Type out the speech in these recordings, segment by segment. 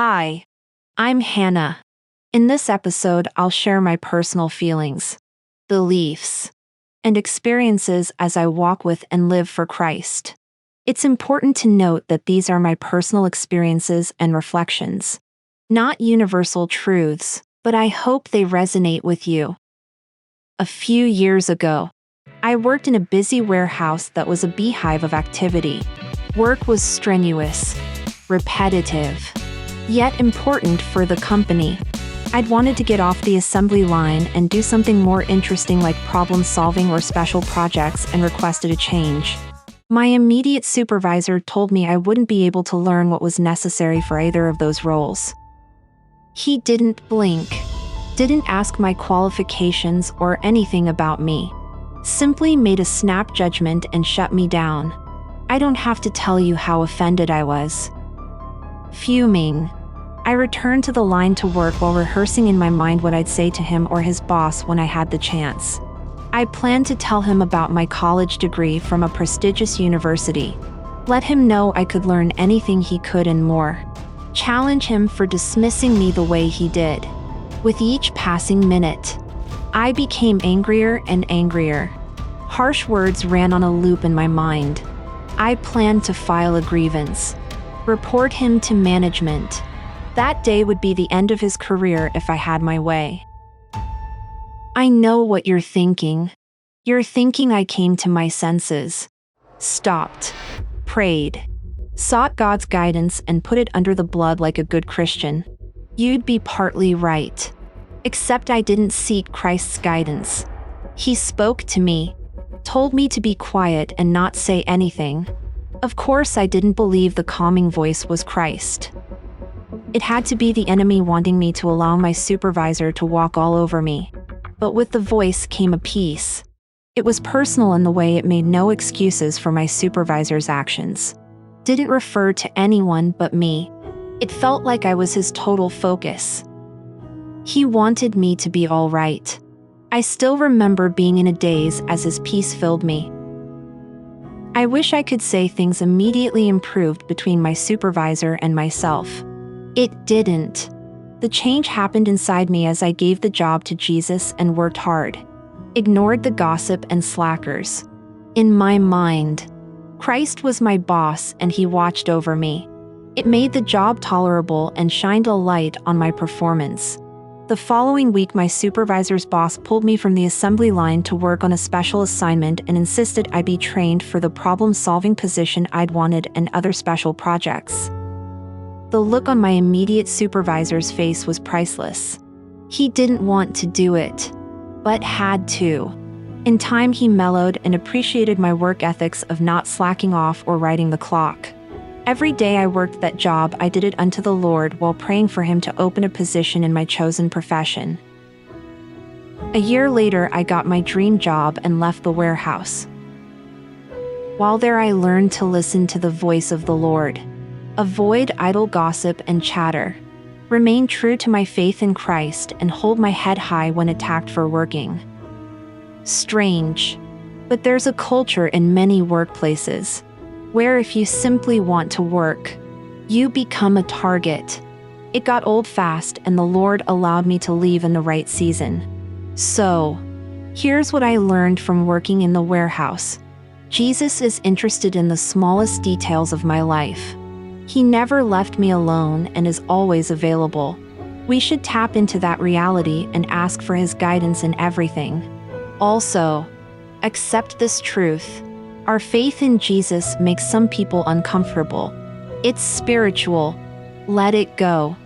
Hi, I'm Hanna. In this episode, I'll share my personal feelings, beliefs, and experiences as I walk with and live for Christ. It's important to note that these are my personal experiences and reflections, not universal truths, but I hope they resonate with you. A few years ago, I worked in a busy warehouse that was a beehive of activity. Work was strenuous, repetitive, yet important for the company. I'd wanted to get off the assembly line and do something more interesting like problem solving or special projects and requested a change. My immediate supervisor told me I wouldn't be able to learn what was necessary for either of those roles. He didn't blink, didn't ask my qualifications or anything about me. Simply made a snap judgment and shut me down. I don't have to tell you how offended I was. Fuming, I returned to the line to work while rehearsing in my mind what I'd say to him or his boss when I had the chance. I planned to tell him about my college degree from a prestigious university. Let him know I could learn anything he could and more. Challenge him for dismissing me the way he did. With each passing minute, I became angrier and angrier. Harsh words ran on a loop in my mind. I planned to file a grievance, report him to management. That day would be the end of his career if I had my way. I know what you're thinking. You're thinking I came to my senses, stopped, prayed, sought God's guidance and put it under the blood like a good Christian. You'd be partly right. Except I didn't seek Christ's guidance. He spoke to me, told me to be quiet and not say anything. Of course, I didn't believe the calming voice was Christ. It had to be the enemy wanting me to allow my supervisor to walk all over me. But with the voice came a peace. It was personal in the way it made no excuses for my supervisor's actions. Didn't refer to anyone but me. It felt like I was his total focus. He wanted me to be all right. I still remember being in a daze as his peace filled me. I wish I could say things immediately improved between my supervisor and myself. It didn't. The change happened inside me as I gave the job to Jesus and worked hard. Ignored the gossip and slackers. In my mind, Christ was my boss and he watched over me. It made the job tolerable and shined a light on my performance. The following week, my supervisor's boss pulled me from the assembly line to work on a special assignment and insisted I be trained for the problem-solving position I'd wanted and other special projects. The look on my immediate supervisor's face was priceless. He didn't want to do it, but had to. In time, he mellowed and appreciated my work ethics of not slacking off or riding the clock. Every day I worked that job, I did it unto the Lord while praying for him to open a position in my chosen profession. A year later, I got my dream job and left the warehouse. While there, I learned to listen to the voice of the Lord. Avoid idle gossip and chatter. Remain true to my faith in Christ and hold my head high when attacked for working. Strange, but there's a culture in many workplaces where if you simply want to work, you become a target. It got old fast and the Lord allowed me to leave in the right season. So, here's what I learned from working in the warehouse. Jesus is interested in the smallest details of my life. He never left me alone and is always available. We should tap into that reality and ask for his guidance in everything. Also, accept this truth. Our faith in Jesus makes some people uncomfortable. It's spiritual. Let it go.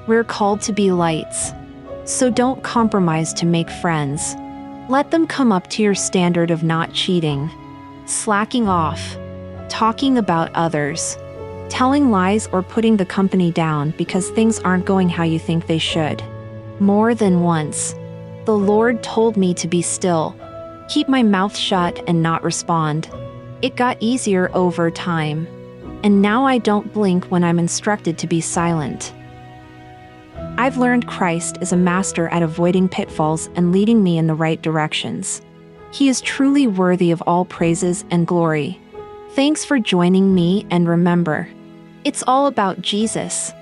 We're called to be lights. So don't compromise to make friends. Let them come up to your standard of not cheating, slacking off, talking about others, telling lies or putting the company down because things aren't going how you think they should. More than once, the Lord told me to be still. Keep my mouth shut and not respond. It got easier over time, and now I don't blink when I'm instructed to be silent. I've learned Christ is a master at avoiding pitfalls and leading me in the right directions. He is truly worthy of all praises and glory. Thanks for joining me, and remember, it's all about Jesus.